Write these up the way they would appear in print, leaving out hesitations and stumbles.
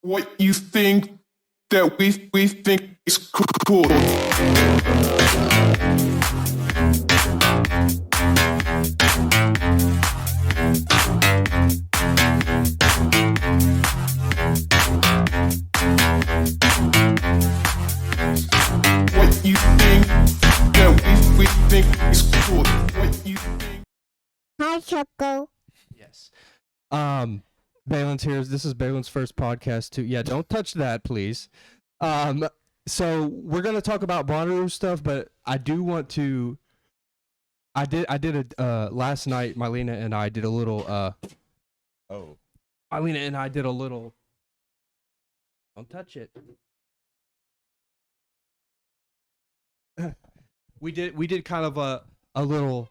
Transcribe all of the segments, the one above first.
what you think that we think is cool. What you think that we think is cool. What you think. Hi, Choco. Yes. Balin's here. This is Balin's first podcast too. Yeah, don't touch that, please. So we're gonna talk about Bonnaroo stuff, but I do want to. I did a last night. Mylena and I did a little. Mylena and I did a little. Don't touch it. We did kind of a little.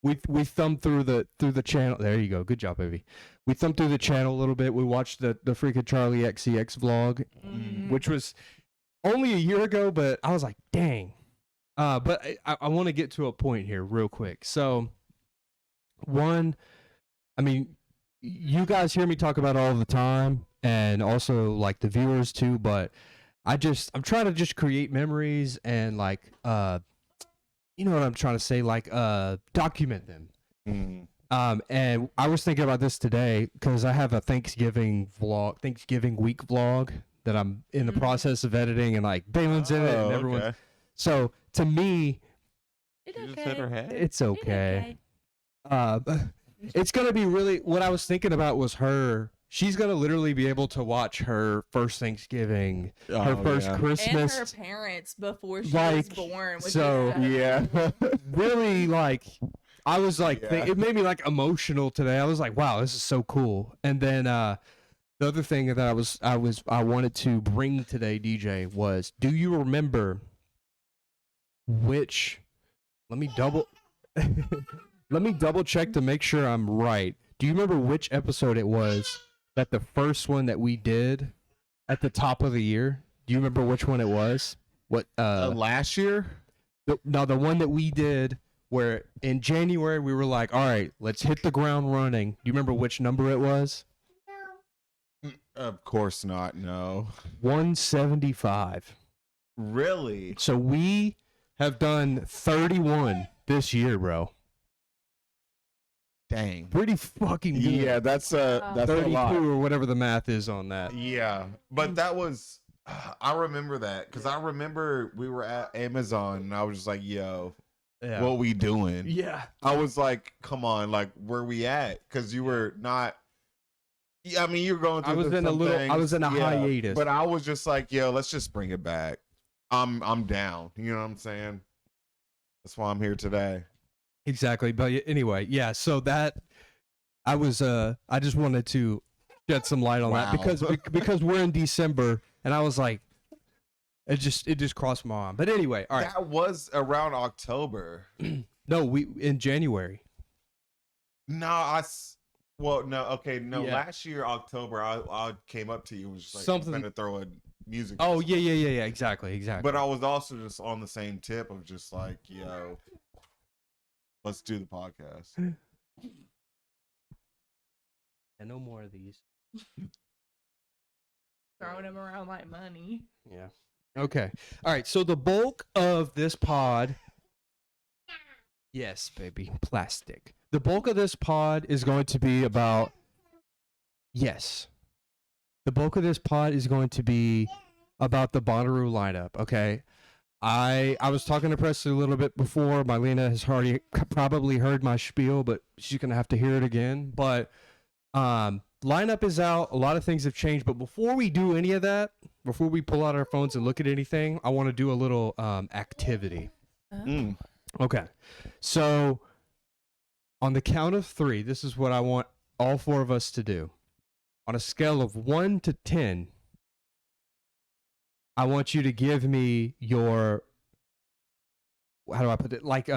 We thumbed through the channel. There you go. Good job, baby. We thumbed through the channel a little bit. We watched the freaking Charlie XCX vlog, which was only a year ago, but I was like, dang. But I want to get to a point here real quick. So, one, I mean, you guys hear me talk about it all the time, and also like the viewers too. But I'm trying to just create memories and like you know what I'm trying to say, like document them. And I was thinking about this today because I have a Thanksgiving week vlog that I'm in the process of editing, and like Balin's in it and everyone. Okay. So to me, She just hit her head. it's okay. It's gonna be really. What I was thinking about was her. She's gonna literally be able to watch her first Thanksgiving, her first Christmas, and her parents before she like, was born. Which so is Yeah. really like. I was like, Yeah. it made me like emotional today. I was like, wow, this is so cool. And then the other thing that I wanted to bring today, DJ, was, do you remember which? Let me double check to make sure I'm right. Do you remember which episode it was that the first one that we did at the top of the year? Do you remember which one it was? What Last year? the one that we did where in January we were like, all right, let's hit the ground running. Do you remember which number it was? Of course not. No. 175. Really? So we have done 31 this year, bro. Dang. Pretty fucking good. Yeah, that's a 32 lot. or whatever the math is on that. Yeah, but that was. I remember that because I remember we were at Amazon and I was just like, "Yo, Yeah. what we doing?" Yeah. I was like, "Come on, like where we at?" Because you were not. Yeah, I mean, you were going through. I was in a some little. things. I was in a Yeah, hiatus. but I was just like, "Yo, let's just bring it back." I'm down. You know what I'm saying? That's why I'm here today. Exactly. But anyway, yeah. So that I was. I just wanted to shed some light on that Wow. because we're in December, and I was like, it just crossed my mind. But anyway, all right. That was around October. No, we in January. No, well, no, okay, no. Yeah. Last year, October, I came up to you and was just like, Something- I'm gonna throw a music. Oh festival. yeah. Exactly. But I was also just on the same tip of just like, yo, let's do the podcast. And no more of these. throwing them around like money. Yeah. Okay. All right. So the bulk of this pod. Yes, baby. Plastic. The bulk of this pod is going to be about. Yes. The bulk of this pod is going to be about the Bonnaroo lineup. Okay. I was talking to Presley a little bit before. Mylena has already probably heard my spiel, but she's gonna have to hear it again. But lineup is out. A lot of things have changed. But before we do any of that, before we pull out our phones and look at anything, I want to do a little activity. Mm. Okay. So on the count of 3, this is what I want all 4 of us to do. On a scale of 1 to 10, I want you to give me your, how do I put it? Like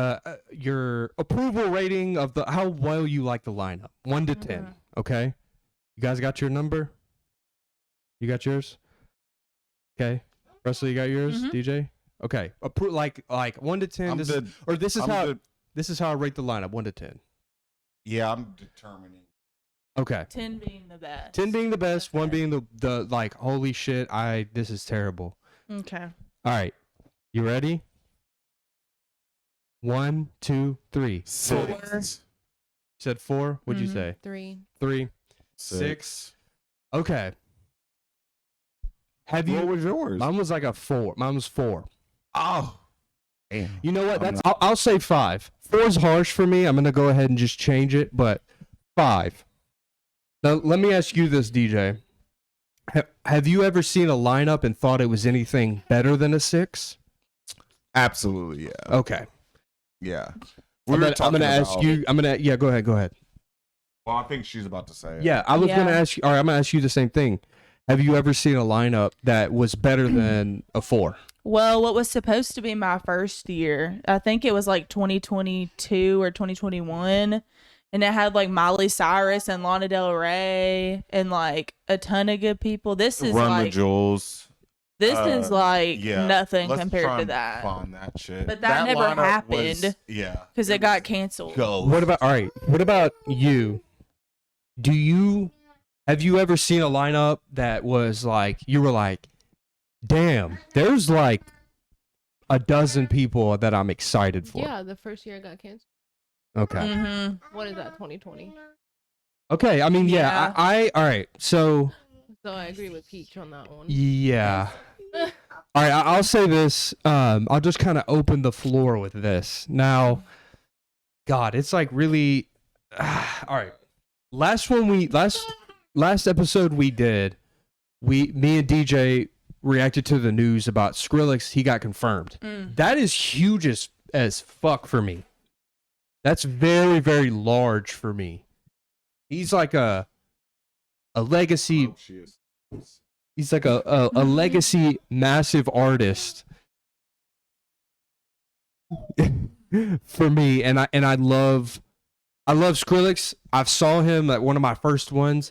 your approval rating of how well you like the lineup. 1 to 10. Okay. You guys got your number? You got yours? Okay. Presley, you got yours? DJ? Okay. Like 1 to 10. I'm This good. is, or this is I'm how good. this is how I rate the lineup. 1 to 10. Yeah, I'm determining. Okay. 10 being the best. 10 being the best, 1 Okay. being the like, holy shit, this is terrible. Okay. All right. You ready? 1, 2, 3. 6. Said 4. What'd you Mhm. say? 3. 3. 6. Okay. Have you? What was yours? Mine was like a 4. Mine was 4. Oh. Damn. You know what? I'm That's. I'll say 5. 4 is harsh for me. I'm gonna go ahead and just change it, but 5. Now let me ask you this, DJ. Have you ever seen a lineup and thought it was anything better than a 6? Absolutely, yeah. Okay. Yeah. I'm gonna ask you. Yeah. Go ahead. Well, I think she's about to say it. Yeah, I was gonna Yeah. ask you. All right, I'm gonna ask you the same thing. Have you ever seen a lineup that was better than a 4? Well, what was supposed to be my first year, I think it was like 2022 or 2021, and it had like Miley Cyrus and Lana Del Rey and like a ton of good people. This is Run the like Jewels. Yeah. nothing Let's compared try to and that Find that shit. But that never lineup happened. Yeah. because it got canceled. Go. What about you? Have you ever seen a lineup that was like you were like, damn, there's like a dozen people that I'm excited for. Yeah, the first year it got canceled. Okay. Mm-hmm. What is that, 2020? Okay. I mean, yeah. Yeah. I all right. So So I agree with Peach on that one. yeah. All right. I'll say this. I'll just kind of open the floor with this. Now, God, it's like really. All right. Last episode we did, me and DJ reacted to the news about Skrillex. He got confirmed. That is huge as fuck for me. That's very, very large for me. He's like a legacy. Oh, she is. He's like a legacy massive artist for me, and I love Skrillex. I saw him at one of my first ones,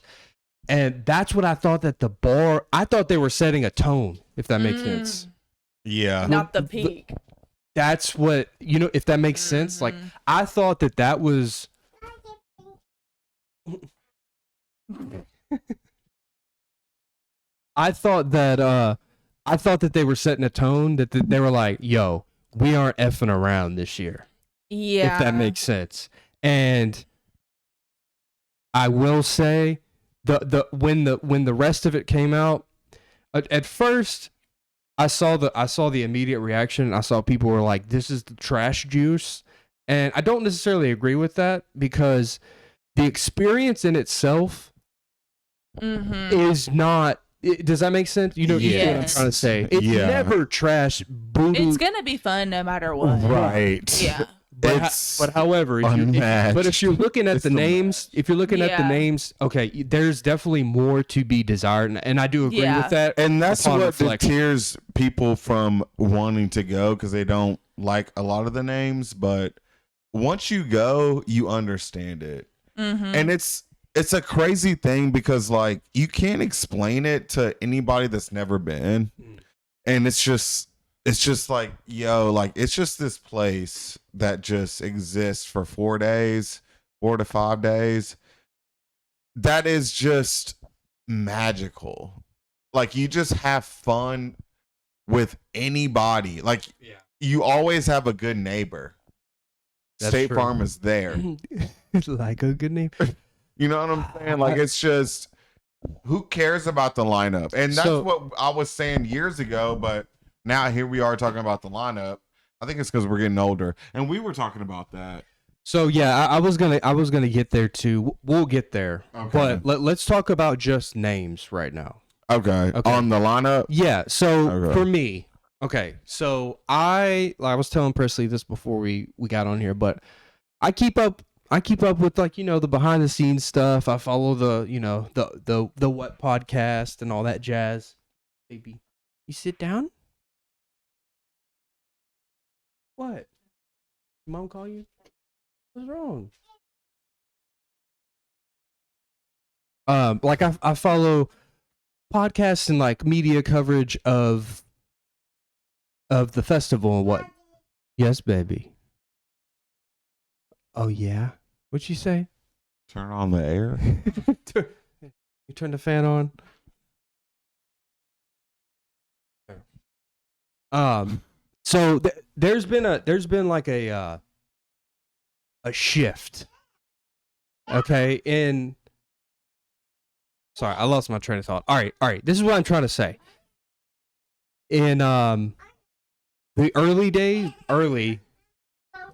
and that's what I thought I thought they were setting a tone, if that makes sense. Yeah. Not the peak. That's what, if that makes sense. Like, I thought that was I thought that they were setting a tone that they were like, yo, we aren't effing around this year. Yeah. If that makes sense. And I will say when the rest of it came out, at first I saw the immediate reaction. I saw people were like, this is the trash juice. And I don't necessarily agree with that because the experience in itself is not. Does that make sense? You know what I'm Yes. trying to say. It's Yeah. never trash. Voodoo. It's gonna be fun no matter what. Right. Yeah. But however, if you're looking at It's the the names, if you're looking at the Yeah. names, okay, there's definitely more to be desired, and I do agree Yeah. with that. And that's upon what reflection. deters people from wanting to go because they don't like a lot of the names. But once you go, you understand it. And it's a crazy thing because like you can't explain it to anybody that's never been. And it's just like, yo, like it's just this place that just exists for 4 days, 4 to 5 days. That is just magical. Like you just have fun with anybody. Like you always have a good neighbor. That's State true. Farm is there. Like a good name. You know what I'm saying? Like it's just who cares about the lineup? And that's So- what I was saying years ago, but now here we are talking about the lineup. I think it's because we're getting older. And we were talking about that. So yeah, I was gonna get there too. We'll get there, Okay. but let's talk about just names right now. Okay. Okay. On the lineup. Yeah. So Okay. for me, okay. So I was telling Presley this before we got on here, but I keep up with like the behind the scenes stuff. I follow the the what podcast and all that jazz. Baby, you sit down. What? Mom call you? What's wrong? Like I follow podcasts and like media coverage of the festival and what. Yes, baby. Oh yeah. What'd you say? Turn on the air. You turn the fan on. So there's been like a shift. Okay, sorry, I lost my train of thought. All right. This is what I'm trying to say. In the early days,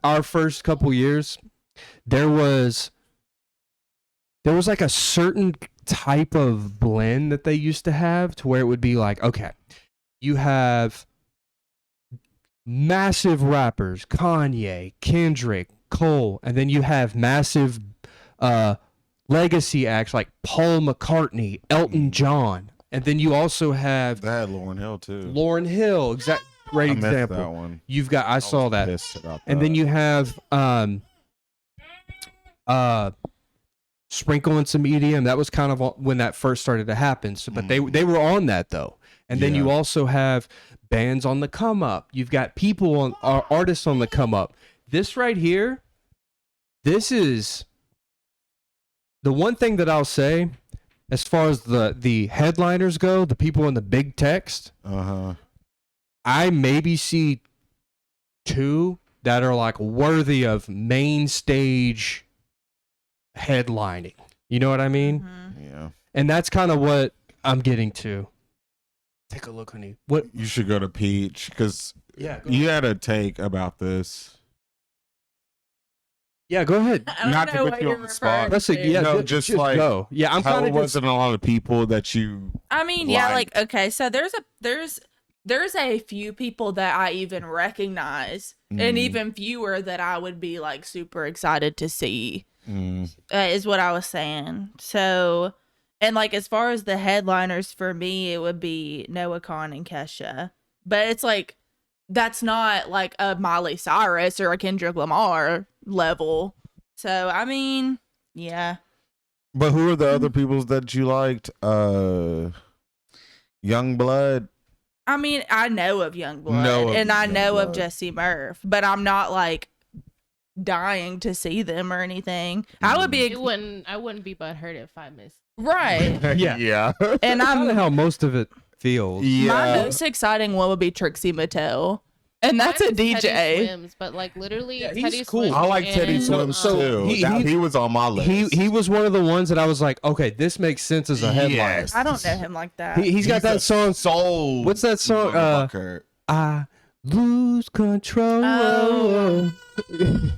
our first couple years, there was like a certain type of blend that they used to have to where it would be like, okay, you have massive rappers, Kanye, Kendrick, Cole, and then you have massive legacy acts like Paul McCartney, Elton John, and then you also have They had Lauryn Hill too. Lauren Hill, great I missed example. that one. You've got I saw was that. pissed about And then that. you have Sprinkle and some EDM. That was kind of when that first started to happen. So, but they were on that though. And then you Yeah. also have bands on the come up. You've got people on artists on the come up. This right here, this is the one thing that I'll say as far as the headliners go, the people in the big text. I maybe see two that are like worthy of main stage headlining. You know what I mean? Yeah. And that's kind of what I'm getting to. Take a look, honey. What? You should go to Peach because Yeah. you had a take about this. Yeah, go ahead. I don't Not to know put what you you're on the spot. referring Press it. to. Yeah, No, just just like, go. Yeah, I'm How kind of just. wasn't a lot of people that you I mean, yeah, Like- like okay, so there's a few people that I even recognize, and even fewer that I would be like super excited to see. Is what I was saying. So, and like as far as the headliners for me, it would be Noah Kahan and Kesha, but it's like that's not like a Miley Cyrus or a Kendrick Lamar level. So I mean, yeah. But who are the other peoples that you liked? Youngblood. I mean, I know of Youngblood Know of and I know of Youngblood. Jesse Murph, but I'm not like dying to see them or anything. I would be I wouldn't be butthurt if I missed. right. Yeah. Yeah. And Kind of I'm how most of it feels. my most exciting one would be Trixie Mattel. And that's a Mine was Teddy DJ. Swims, but like literally, Yeah, he's Teddy cool. Swims I like Teddy and, Swims too. he- He was on my list. He was one of the ones that I was like, okay, this makes sense as a headliner. Yes. I don't know him like that. He's got that song. Soul. What's that song? motherfucker. I lose control. Oh. You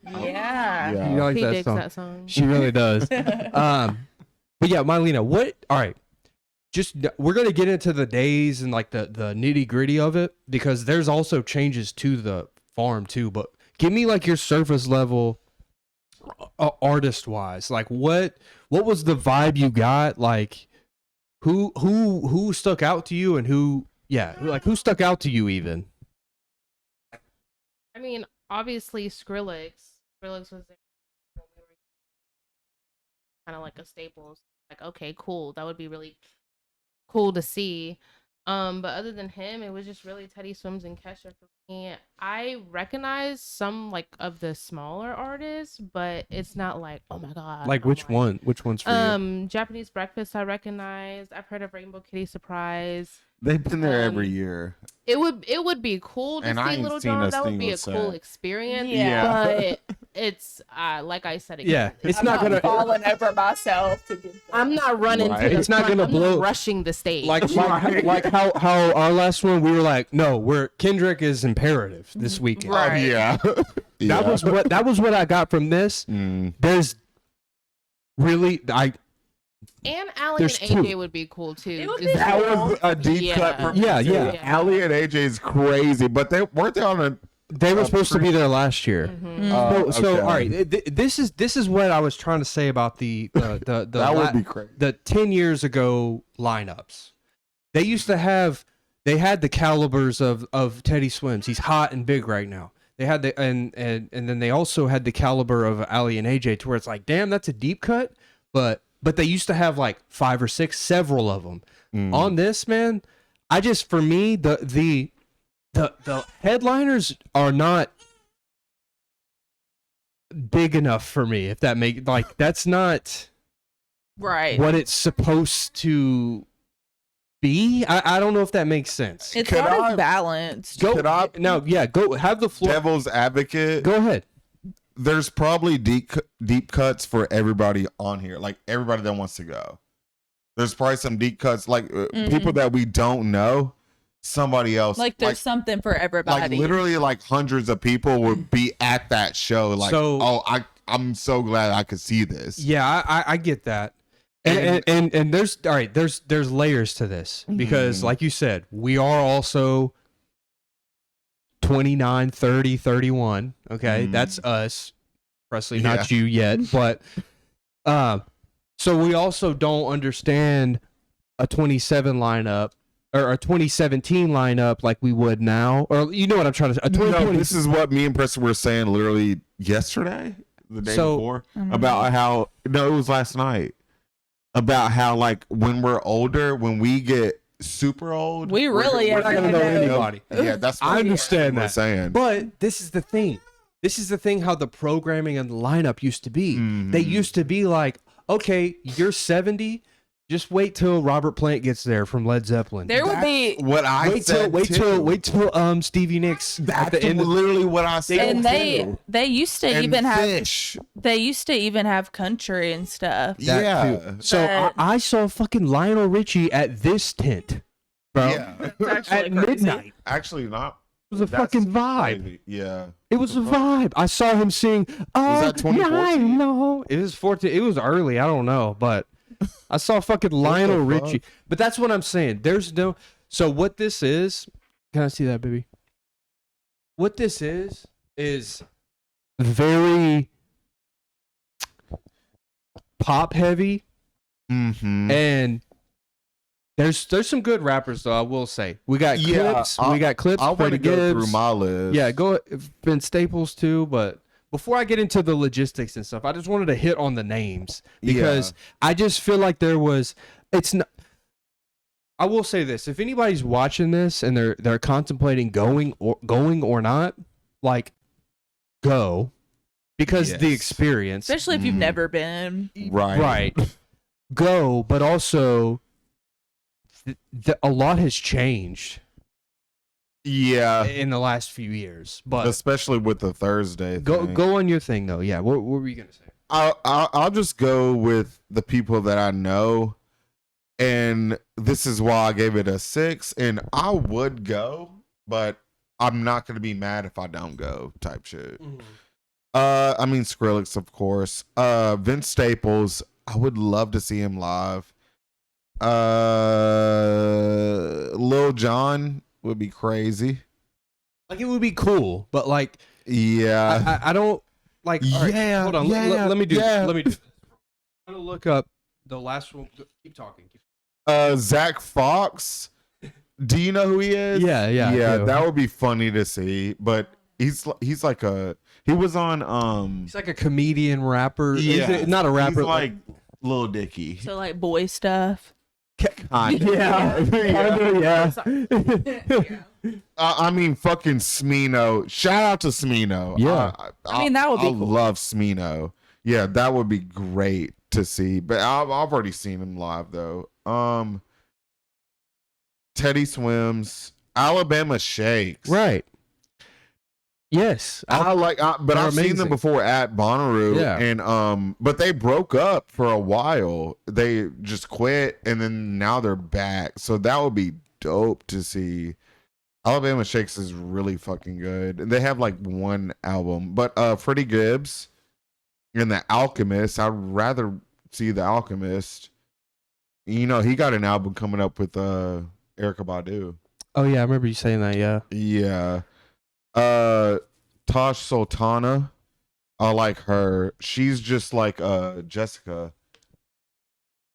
Yeah. like he that digs song? that song. She really does. But yeah, Mylena, what? All right, just we're gonna get into the days and like the nitty gritty of it because there's also changes to the farm too. But give me like your surface level, artist wise, like what was the vibe you got? Like who stuck out to you and who stuck out to you even? I mean, obviously Skrillex. Skrillex was there. Kind of like a staple. Like, okay, cool. That would be really cool to see. But other than him, it was just really Teddy Swims and Kesha for me. I recognize some like of the smaller artists, but it's not like, oh my god. Like oh which my- one? Which one's for you? Japanese Breakfast I recognize. I've heard of Rainbow Kitty Surprise. They've been there every year. It would be cool to And I see ain't Little seen John. a That would be a single cool set. experience. Yeah. But it's like I said Yeah, again. it's I'm not gonna falling over myself to get I'm not running Right. to the It's not front. gonna I'm blow- not rushing the stage. like how our last one we were like, no, we're Kendrick is imperative this weekend. Right. Yeah. That was what I got from this. There's really and Allie There's and AJ two. would be cool too. It would Just- be That was a deep Yeah. cut for me. Yeah, too. yeah. Allie and AJ is crazy, but they weren't they on a they were supposed to be there last year. So okay. all right, this is what I was trying to say about the That would be crazy. the 10 years ago lineups. They used to have they had the calibers of Teddy Swims. He's hot and big right now. They had the and then they also had the caliber of Ali and AJ to where it's like, damn, that's a deep cut. But they used to have like 5 or 6, several of them. On this, man, I just for me the headliners are not big enough for me. If that make like that's not Right. what it's supposed to be. I don't know if that makes sense. It's Could not I- as balanced. Go Could I- no, yeah, go have the floor. Devil's advocate. Go ahead. There's probably deep cuts for everybody on here, like everybody that wants to go. There's probably some deep cuts, like people that we don't know. Somebody else, Like there's something for everybody. like literally, like hundreds of people would be at that show. Like, So- I'm so glad I could see this. Yeah, I get that. And there's all right, there's layers to this because like you said, we are also 29, 30, 31. Okay. That's us. Presley, not you yet, but so we also don't understand a 27 lineup or a 2017 lineup like we would now. Or you know what I'm trying to say. A 2020 No, this is what me and Preston were saying literally yesterday, the day before, about how it was last night. About how like when we're older, when we get super old, We really we're not gonna know anybody. Yeah, that's what I understand we're that. saying. But this is the thing. This is the thing how the programming and the lineup used to be. They used to be like, okay, you're 70, just wait till Robert Plant gets there from Led Zeppelin. There would be, what I wait said till Stevie Nicks at the end. literally what I said. and they used to and even Fish. have country and stuff. That Yeah. too. So I saw fucking Lionel Richie at this tent, bro. Yeah. It's actually At crazy. midnight. Actually, not. It was a That's fucking vibe. crazy. Yeah. It was a vibe. I saw him sing. Oh, that 2014? no, it was 14. It was early. I don't know, but I saw fucking Lionel fuck? Richie. But that's what I'm saying. There's no. So what this is? Can I see that, baby? What this is very pop heavy, Mm-hmm. and there's some good rappers though. I will say we got Yeah, clips. We got clips. I want Freddie to go Gibbs. through my list. Yeah, go Ben Staples too, but before I get into the logistics and stuff, I just wanted to hit on the names because I just feel like it's not. I will say this: if anybody's watching this and they're contemplating going or not, like, go, because the Yes. experience, Especially if you've never been. Right. go, but also a lot has changed Yeah. in the last few years. But Especially with the Thursday. go thing. on your thing though. Yeah, what were you gonna say? I'll just go with the people that I know, and this is why I gave it a 6. And I would go, but I'm not gonna be mad if I don't go. Type shit. I mean Skrillex, of course. Vince Staples. I would love to see him live. Lil Jon would be crazy. Like it would be cool, but like Yeah. I don't like. all right, Yeah, hold on. yeah, Let me do. yeah. Let me do. I'm gonna look up the last one. Keep talking. Zach Fox. Do you know who he is? Yeah, I Yeah, do. that would be funny to see. But he's like he was on He's like a comedian rapper. yeah, Not a rapper. He's like Lil Dicky. So like boy stuff. Kinda. yeah, yeah. I mean fucking Smino. Shout out to Smino. Yeah. I mean, that would be I cool. love Smino. Yeah, that would be great to see. But I've already seen him live though. Teddy Swims, Alabama Shakes. Right. Yes. But They're I've seen amazing. them before at Bonnaroo, Yeah. and but they broke up for a while. They just quit, and then now they're back. So that would be dope to see. Alabama Shakes is really fucking good. They have like one album, but Freddie Gibbs and The Alchemist. I'd rather see The Alchemist. You know, he got an album coming up with Erykah Badu. Oh yeah, I remember you saying that. Yeah. Yeah. Tosh Sultana. I like her. She's just like Jessica.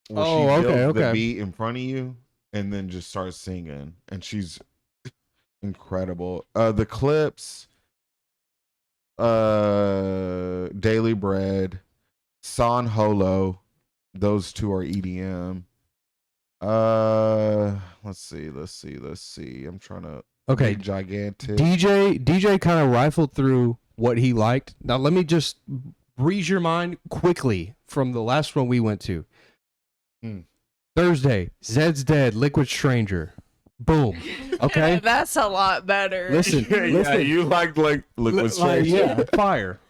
Where Oh, she okay, builds the okay. beat in front of you and then just starts singing. And she's incredible. The Clips, Daily Bread, San Holo. Those two are EDM. Let's see. I'm trying to Okay. Big Gigantic. DJ kind of rifled through what he liked. Now let me just breeze your mind quickly from the last one we went to. Thursday, Zed's Dead, Liquid Stranger. Boom. Okay. That's a lot better. Listen, listen. You like Liquid Strange. Yeah, fire.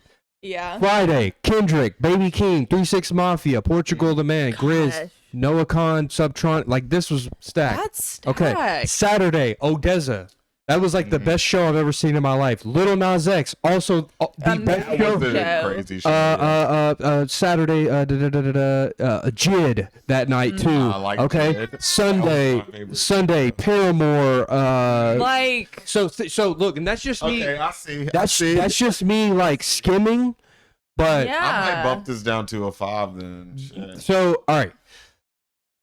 Yeah. Friday, Kendrick, Baby King, 3-6 Mafia, Portugal the Man, Grizz, Gosh. Noah Khan, Subtron. Like this was stacked. That's stacked. Okay. Saturday, Odessa. That was like the best show I've ever seen in my life. Little Nas X, also the best That show. was a crazy show. Saturday, Jid that night too. I like okay. Jid. Sunday, That was my favorite. Sunday, Paramore. Like, So look, and that's just me. Okay, I see. That's just me like skimming, but yeah. I might bump this down to a 5 then. Shit. so all right.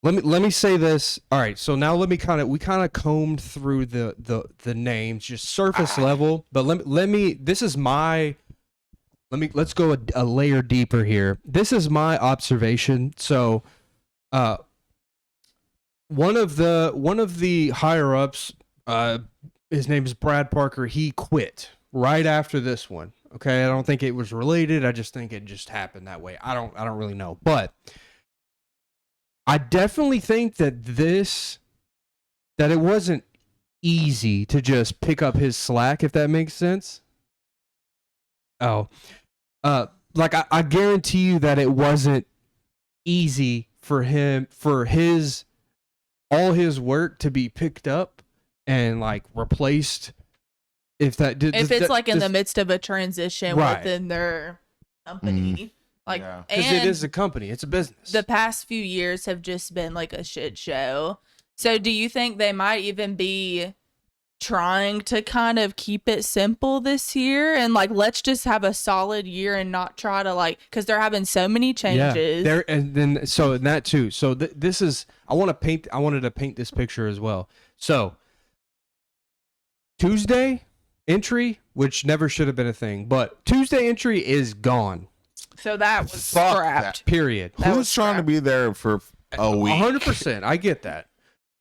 Let me say this. All right, so now we kind of combed through the names, just surface level. But let's go a layer deeper here. This is my observation. So, one of the higher ups, his name is Brad Parker. He quit right after this one. Okay, I don't think it was related. I just think it just happened that way. I don't really know, but. I definitely think that it wasn't easy to just pick up his slack, if that makes sense. Oh, like I guarantee you that it wasn't easy for him, all his work to be picked up and like replaced. If it's like in the midst of a transition Right. within their company. Like, Yeah. because it is a company, it's a business. The past few years have just been like a shit show. So do you think they might even be trying to kind of keep it simple this year and like let's just have a solid year and not try to like, because they're having so many changes. There and then so in that too. So this is I wanted to paint this picture as well. So Tuesday entry, which never should have been a thing, but Tuesday entry is gone. So that was Fuck scrapped. Period. That was Who's trying to crap. be there for a week? 100%. I get that.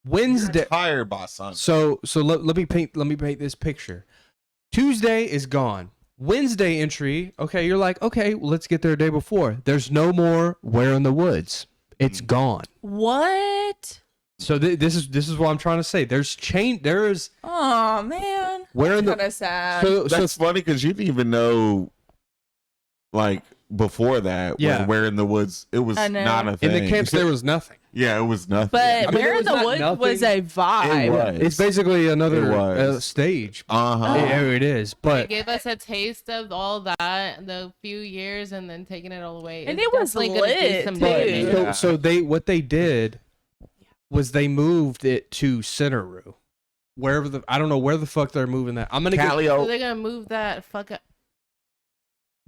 Wednesday. Tired by Sunday. So let me paint this picture. Tuesday is gone. Wednesday entry. Okay, you're like, okay, well, let's get there a day before. There's no more Where in the Woods. It's gone. What? So this is what I'm trying to say. There's change. There is Oh man. Where in the Kind of sad. so That's funny because you didn't even know, like, before that, Yeah. when Where in the Woods, it was I know. not a thing. in the camps there was nothing. Yeah, it was nothing. But I mean, Where there in was the not Woods was nothing. a vibe. It was. It's basically another It was. stage. Uh-huh. It is, They but gave us a taste of all that the few years and then taking it all away. And It's it was definitely gonna be lit, some too. damage. Yeah. so what they did was they moved it to Centeroo. Wherever I don't know where the fuck they're moving that. I'm gonna get So Calio. they're gonna move that fuck up.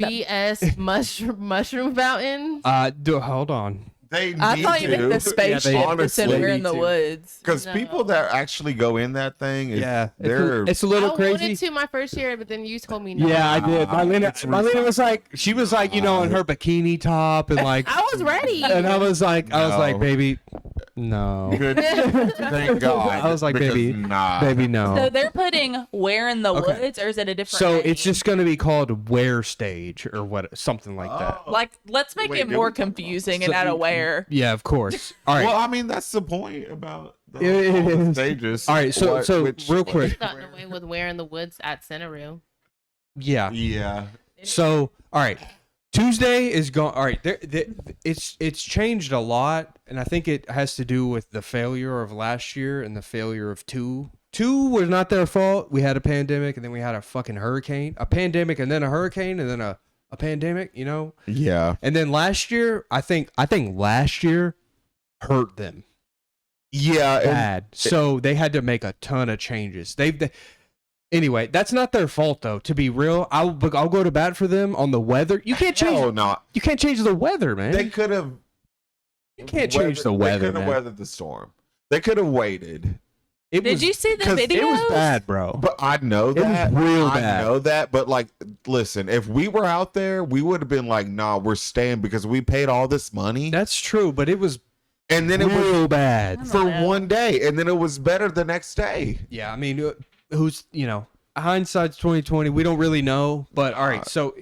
BS mushroom fountain. hold on. They I need thought you meant to. the spaceship that's honestly in Where in need the to. Woods. Because No. people that actually go in that thing, Yeah, they're it's a little I crazy. wanted to my first year, but then you told me no. Yeah, I did. It's Marlena was like, she was like, you know, in her bikini top and like, I was ready. and I was like, No. baby, no, good. Thank God. I was like, because baby, nah. baby, no. So they're putting Where in the Okay. Woods, or is it a different So name? it's just gonna be called Where Stage or what, something like that. Oh. like, let's make Wait, it did more we talk about- confusing and add a Where. Yeah, of course. All right. Well, I mean, that's the point about the It all the is. stages. All right, so real quick. They've gotten away with Where in the Woods at Centeroo. Yeah. Yeah. So, all right. Tuesday is gone. All right. It's changed a lot, and I think it has to do with the failure of last year and the failure of 2. 2 was not their fault. We had a pandemic, and then we had a fucking hurricane. A pandemic, and then a hurricane, and then a pandemic, you know? Yeah. And then last year, I think last year hurt them Yeah. and- bad. So they had to make a ton of changes. Anyway, that's not their fault though. To be real, I'll go to bat for them on the weather. You can't change. Hell no. You can't change the weather, man. They could have. You can't change the They weather, could have man. weathered the storm. They could have waited. It Did was, you see the 'cause videos? It was bad, bro. But I know It was that. real I bad. know that. But like, listen, if we were out there, we would have been like, nah, we're staying because we paid all this money. That's true, but it was And then it was real bad. I for don't know. one day, and then it was better the next day. Yeah, I mean, who's hindsight's 2020. We don't really know, but all right. So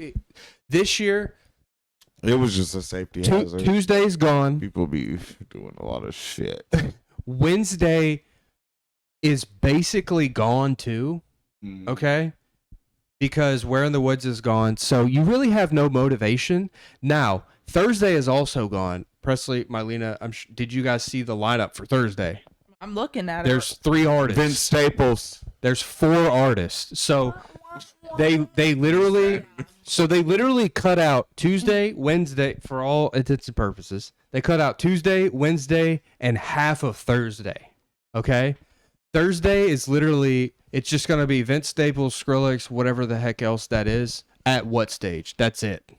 this year, It was just a safety hazard. Tuesday's gone. People be doing a lot of shit. Wednesday is basically gone too. Okay, because Where in the Woods is gone, so you really have no motivation. Now Thursday is also gone. Presley, Mylena, did you guys see the lineup for Thursday? I'm looking at There's 3 artists. Vince Staples. There's 4 artists. So they literally cut out Tuesday, Wednesday for all intents and purposes. They cut out Tuesday, Wednesday, and half of Thursday. Okay? Thursday is literally, it's just going to be Vince Staples, Skrillex, whatever the heck else that is, at what stage. That's it.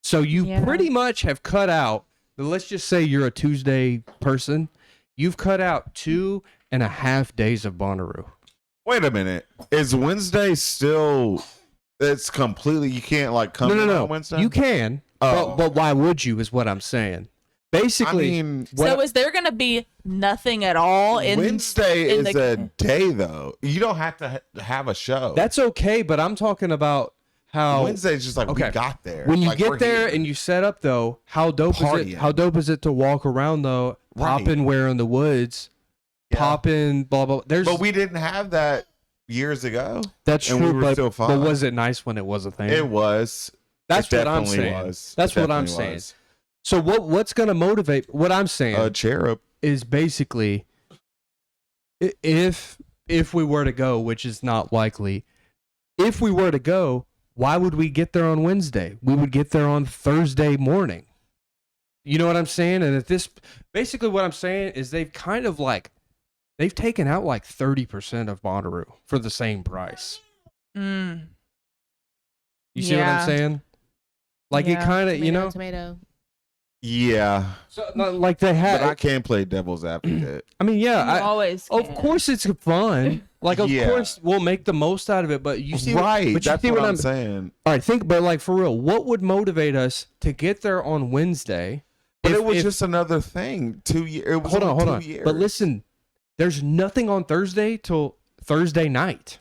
So you pretty much have cut out, let's just say you're a Tuesday person, you've cut out 2.5 days of Bonnaroo. Wait a minute. Is Wednesday still? It's completely. You can't like come in on Wednesday. You can, but why would you? Is what I'm saying. Basically, I mean, so is there gonna be nothing at all in Wednesday is a day though. You don't have to have a show. That's okay, but I'm talking about how Wednesday's just like we got there. When you like, get there and you set up though, how dope is it? How dope is it to walk around though, popping Where in the Woods, popping blah blah. But we didn't have that years ago. That's and true, we were still fine. But was it nice when it was a thing? It was. That's what I'm saying. That's what I'm saying. So what's gonna motivate? What I'm saying, Cherub, is basically if we were to go, which is not likely, if we were to go, why would we get there on Wednesday? We would get there on Thursday morning. You know what I'm saying? And basically what I'm saying is they've kind of like, they've taken out like 30% of Bonnaroo for the same price. You see what I'm saying? Like it kind of, you know? Tomato. Yeah. So, like they had. But I can't play devil's advocate. I mean, yeah. Always. Of course it's fun. Like, of course we'll make the most out of it. But you see, right? But you that's see what I'm saying. All right, but like for real, what would motivate us to get there on Wednesday? But it was just another thing. 2 years. Hold on. But listen, there's nothing on Thursday till Thursday night.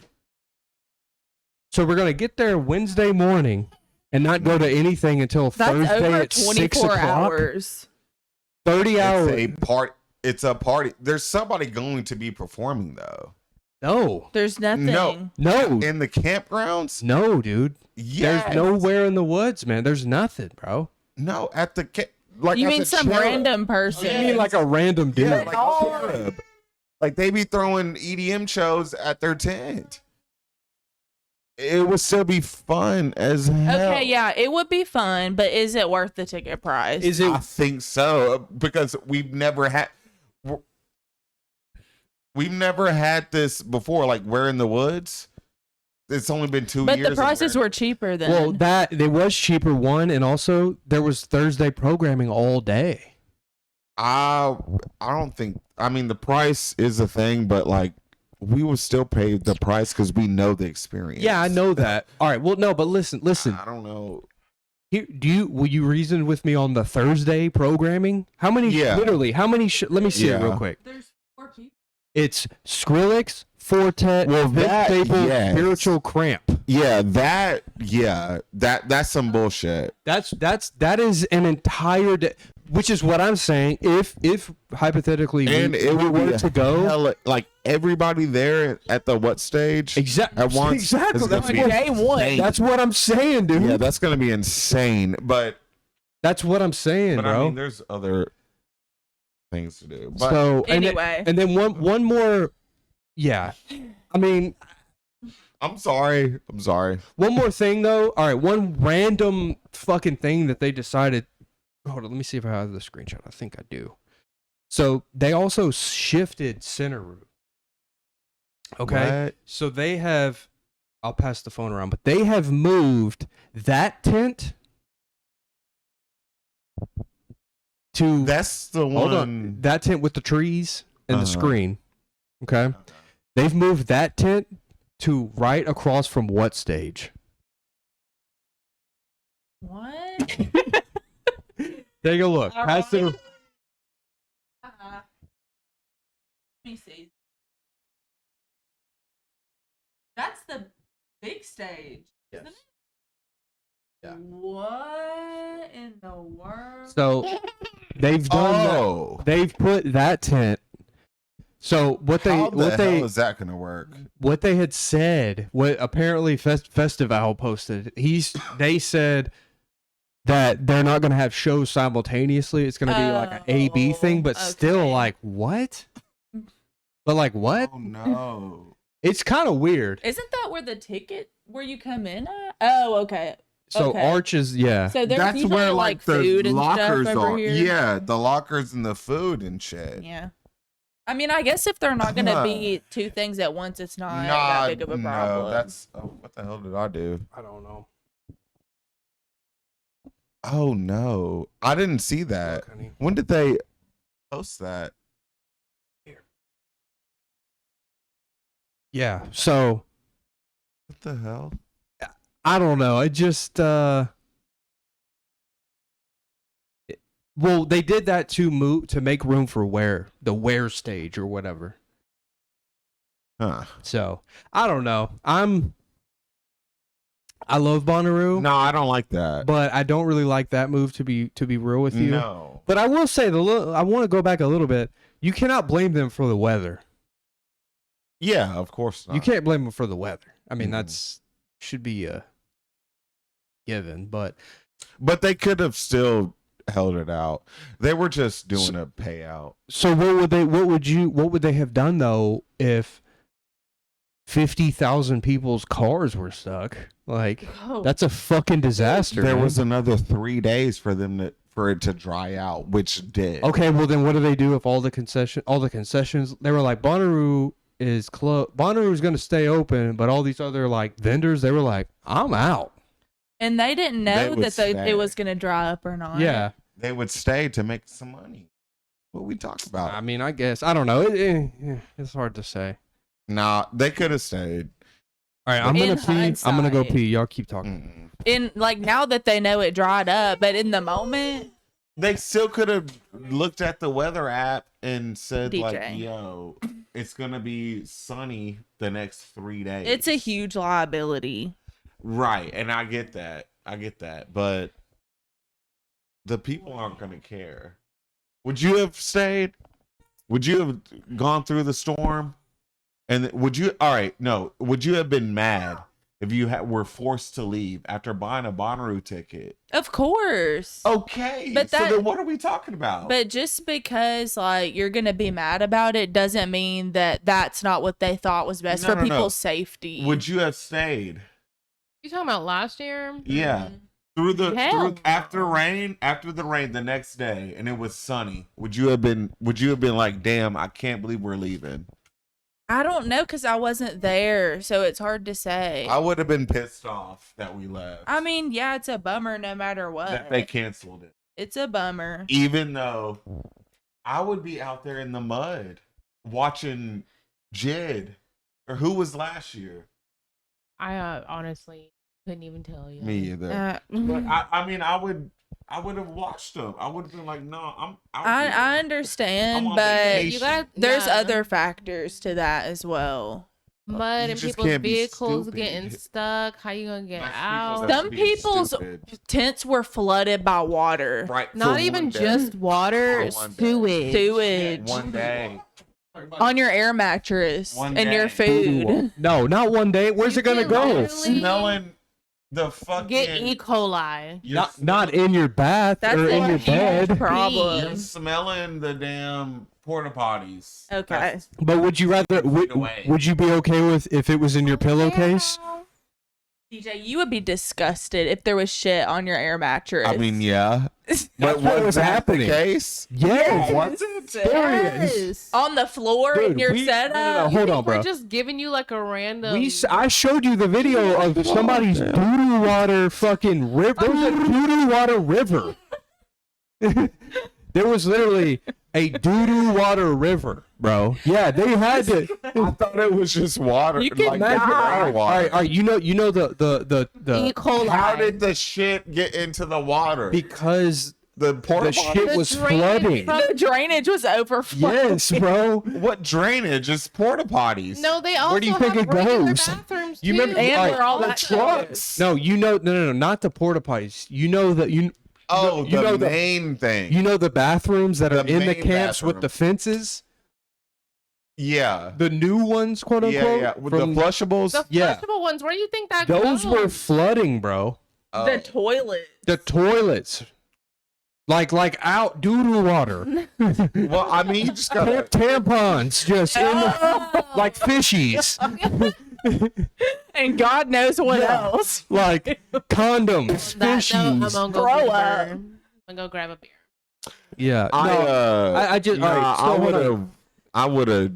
So we're gonna get there Wednesday morning and not go to anything until Thursday over at 6 o'clock. hours. 30 hours. It's a party. There's somebody going to be performing though. No. There's nothing. No. In the campgrounds? No, dude. Yes. There's nowhere in the woods, man. There's nothing, bro. No, at the like you mean some random person? You mean like a random dude? Yeah, like they be throwing EDM shows at their tent. It would still be fun as hell. Okay, yeah, it would be fun, but is it worth the ticket price? Is it? I think so because we've never had this before. Like Where in the Woods. It's only been 2 years. But the prices were cheaper then. Well, it was cheaper, one, and also there was Thursday programming all day. I don't think. I mean, the price is a thing, but like we would still pay the price because we know the experience. Yeah, I know that. All right. Well, no, but listen. I don't know. Here, will you reason with me on the Thursday programming? How many? Yeah. Literally, how many? Let me see it real quick. There's 4 people. It's Skrillex, Fortet, Staples, Spiritual Cramp. Yeah, that's some bullshit. That is an entire day, which is what I'm saying. If hypothetically we were to go, like everybody there at the what stage? Exactly. At once. Exactly. That's day one. That's what I'm saying, dude. Yeah, that's gonna be insane. But that's what I'm saying, bro. I mean, there's other things to do. But So anyway, and then one more. Yeah, I mean, I'm sorry. one more thing though. All right, one random fucking thing that they decided. Hold on, let me see if I have the screenshot. I think I do. So they also shifted center route. Okay, What? so they have. I'll pass the phone around, but they have moved that tent to. That's the one. Hold on, that tent with the trees and the screen. Okay. They've moved that tent to right across from what stage? what? Take a look. All Pass it. right. Let me see. That's the big stage. Yes. Isn't it? Yeah. What in the world? So they've done Oh, they've put that tent. So what they how the what hell they is that gonna work? what they had said, what apparently Festival posted, they said that they're not going to have shows simultaneously. It's going to be like an A/B thing, but still, okay. like, what? But like, what? Oh no. It's kind of weird. Isn't that where you come in at? Oh, okay. So okay. Arch is, yeah. So there's That's usually where like the food and lockers stuff over are. here. Yeah, the lockers and the food and shit. Yeah. I mean, I guess if they're not going to be two things at once, it's not that big of a problem. No, that's what the hell did I do? I don't know. Oh no, I didn't see that. Look, honey. When did they post that? Yeah. So What the hell? I don't know. It just, well, they did that to make room for the Where stage or whatever. Huh? So I don't know. I love Bonnaroo, No, I don't like that. but I don't really like that move to be real with you. No. But I will say I want to go back a little bit. You cannot blame them for the weather. Yeah, of course not. You can't blame them for the weather. I mean, Mhm. that's should be a given. But But they could have still held it out. They were just doing a payout. so what would they have done though if 50,000 people's cars were stuck? Like Oh. that's a fucking disaster. There man. was another 3 days for it to dry out, which did. Okay, well then what do they do if all the concessions they were like Bonnaroo is closed. Bonnaroo is going to stay open, but all these other like vendors, they were like, I'm out. And they didn't They know would that stay. it was going to dry up or not. Yeah. They would stay to make some money. What we talk about? I mean, I guess I don't know. It's hard to say. Nah, they could have stayed. All right, I'm In gonna pee. I'm gonna go hindsight. pee. Y'all keep talking. Mm-mm. In like now that they know it dried up, but in the moment, They still could have looked at the weather app and said like, DJ. "Yo, it's gonna be sunny the next 3 days." it's a huge liability. right, and I get that, but the people aren't gonna care. Would you have stayed? Would you have gone through the storm? And would you? All right, no. Would you have been mad if you were forced to leave after buying a Bonnaroo ticket? Of course. Okay, But so that- then what are we talking about? But just because like you're gonna be mad about it doesn't mean that that's not what they thought was best No, for no, no. people's safety. Would you have stayed? You talking about last year? Yeah. Mm-hmm. Hell After the rain the next day and it was sunny, would you have been like, damn, I can't believe we're leaving? I don't know because I wasn't there, so it's hard to say. I would have been pissed off that we left. I mean, yeah, it's a bummer no matter what. that they canceled it. It's a bummer. Even though I would be out there in the mud watching Jid, or who was last year? I honestly couldn't even tell you. Me either. But I mean, I would have watched them. I would have been like, no, I understand, I'm on but vacation. You got there's other factors to that as well. mud You and just people's can't be vehicles stupid. getting stuck. How you gonna get That's out? that's Some being people's stupid. tents were flooded by water. Right, Not for even one day. just water, For one day. sewage. Sewage One day. on your air mattress One and your day. food. No, not one day. Where's You it gonna can go? literally Smelling the fucking. Get E. coli. You're Not in your bath That's or in a your huge bed. You're problem. smelling the damn porta potties. Okay. That's- But would you rather? away. Would you be okay with if it was in your pillowcase? DJ, you would be disgusted if there was shit on your air mattress. I mean, yeah. But what was was that happening. the case? Yes. Was it? Yes. on the floor in Dude, your we- setup. no, no, You hold think on, bro. We're just giving you like a random. I showed you the video of somebody's doo-doo water fucking river. There was a doo-doo water river. There was literally a doo-doo water river, bro. Yeah, they had to. I thought it was just water. You can like die. water. All right. You know the E. coli. How did the shit get into the water? because The porta The shit The was drainage flooding. from- The drainage was overflowing. Yes, bro. What drainage? It's porta potties. No, they also Where do you think have it regular goes? bathrooms You too. remember- And Alright, where all the that trucks. No, no, not the porta potties. You know that you. Oh, you the know main thing. You know the bathrooms that The are in the main camps with bathroom. the fences, Yeah. the new ones, quote Yeah, unquote. yeah. With the from- flushables. The Yeah. flushable ones. Where do you think that Those goes? were flooding, bro. Oh. The toilet. The toilets, like out doo-doo water. Well, I mean, you just gotta. Tampons just in the, Oh. like fishies, And God knows what Yeah. else. like condoms, I'm fishies. gonna go Throw get a up. beer. I'm gonna go grab a beer. Yeah, I no, I just- all right, so hold on. I would have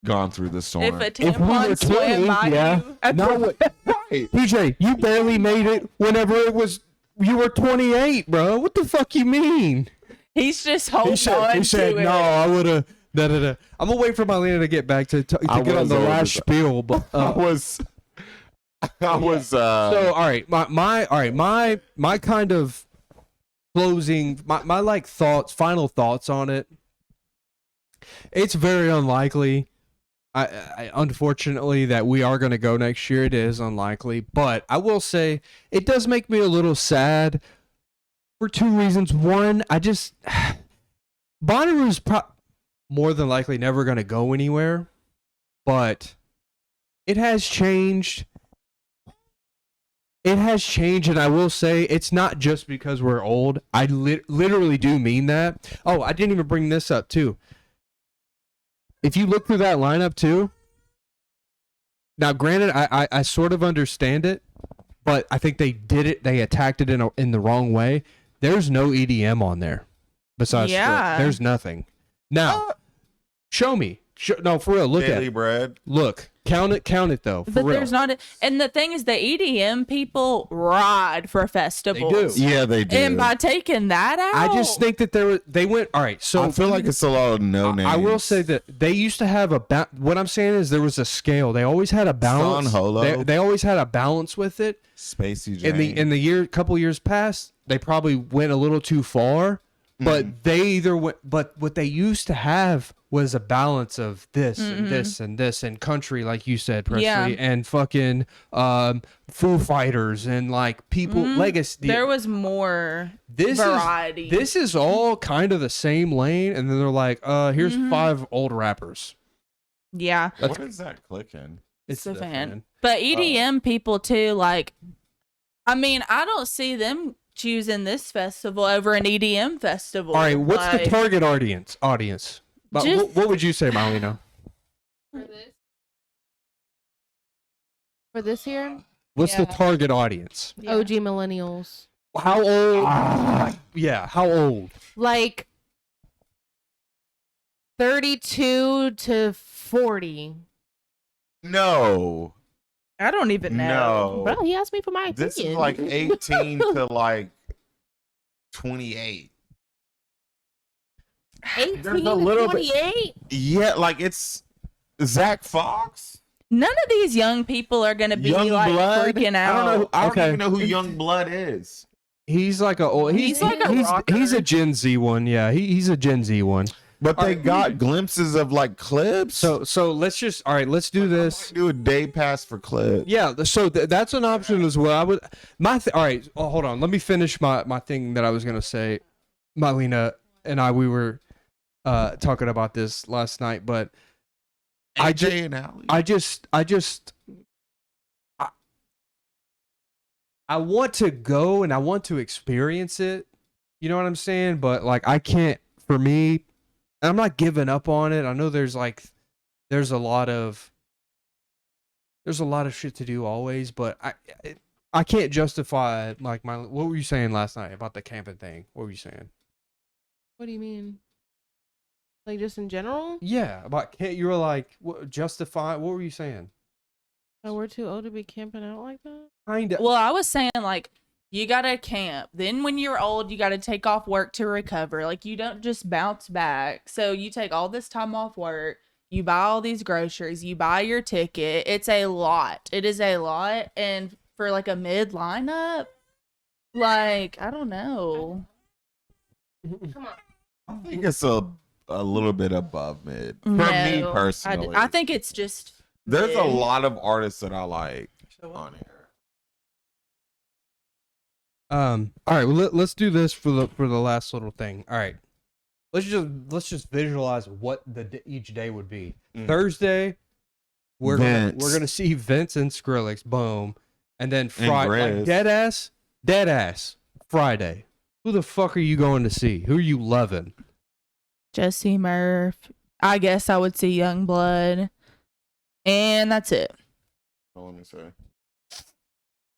gone through the storm. If a If we were tampon swam 20, by yeah. you, at No, the- Right. PJ, you barely made it whenever it was you were 28, bro. What the fuck you mean? he's just holding He on said, to no, it. I would have. I'm gonna wait for Marlena to get back to I get on was the over last the- spiel. But I was. so all right, my kind of closing, my like final thoughts on it. It's very unlikely. I unfortunately that we are going to go next year. It is unlikely, but I will say it does make me a little sad for two reasons. One, I just Bonnaroo's more than likely never going to go anywhere, but it has changed. It has changed, and I will say it's not just because we're old. I literally do mean that. Oh, I didn't even bring this up too. If you look through that lineup too, now granted, I sort of understand it, but I think they did it. They attacked it in the wrong way. There's no EDM on there. Besides, Yeah. there's nothing. Now, show me. No, for real. Look at Daily it. bread. Look, count it though. For But real. there's not and the thing is the EDM people ride for festivals. do. Yeah, they do. And by taking that out, I just think that they went all right. So I feel like it's a lot of no names. I will say that they used to have what I'm saying is there was a scale. They always had a balance. Son Holo. They always had a balance with it. Spacey Jane. In the couple years past, they probably went a little too far. But they either went. But what they used to have was a balance of this and this and this and country, like you said, Presley, Yeah. and fucking Foo Fighters and like people legacy. there was more This variety. This is all kind of the same lane, and then they're like, here's 5 old rappers. Yeah. What is that clicking? It's a the fan. But EDM people too, like, I mean, I don't see them choosing this festival over an EDM festival. All right, what's Like, the target audience? But Just- what would you say, Marlena? For this year, What's the Yeah. target audience? Yeah. OG millennials, How old? Yeah, how old? like 32 to 40. No. I don't even know. No. Bro, he asked me for my opinion. This is like 18 to like 28. 18 There's a to little bit- 28. Yeah, like it's Zach Fox. None of these young people are gonna be Young like Blood. freaking I out. don't know. I don't Okay. even know who Young Blood is. He's like a old. He's like a rocker. he's a Gen Z one. Yeah, he's a Gen Z one. But they got glimpses of like clips. So let's just all right. Let's do this. do a day pass for clips. Yeah, so that's an option as well. I would all right. Oh, hold on. Let me finish my thing that I was gonna say. Marlena and we were talking about this last night, but AJ and Allie. I want to go and I want to experience it. You know what I'm saying? But like I can't. For me, I'm not giving up on it. I know there's a lot of shit to do always, but I can't justify like what were you saying last night about the camping thing? What were you saying? What do you mean? Like just in general? Yeah, you were like justify. What were you saying? Oh, we're too old to be camping out like that? Kind of. Well, I was saying like you gotta camp. Then when you're old, you gotta take off work to recover. Like you don't just bounce back. So you take all this time off work. You buy all these groceries. You buy your ticket. It's a lot. It is a lot. And for like a mid lineup, like I don't know. Come on. I think it's a little bit above mid for me No, personally. I think it's just. There's a mid. lot of artists that I like on here. All right, well, let's do this for the last little thing. All right, let's just visualize what each day would be. Thursday, we're gonna see Vince and Skrillex, boom, and then Friday, like dead ass Friday. Who the fuck are you going to see? Who are you loving? Jesse Murph. I guess I would see Youngblood, and that's it Let me say.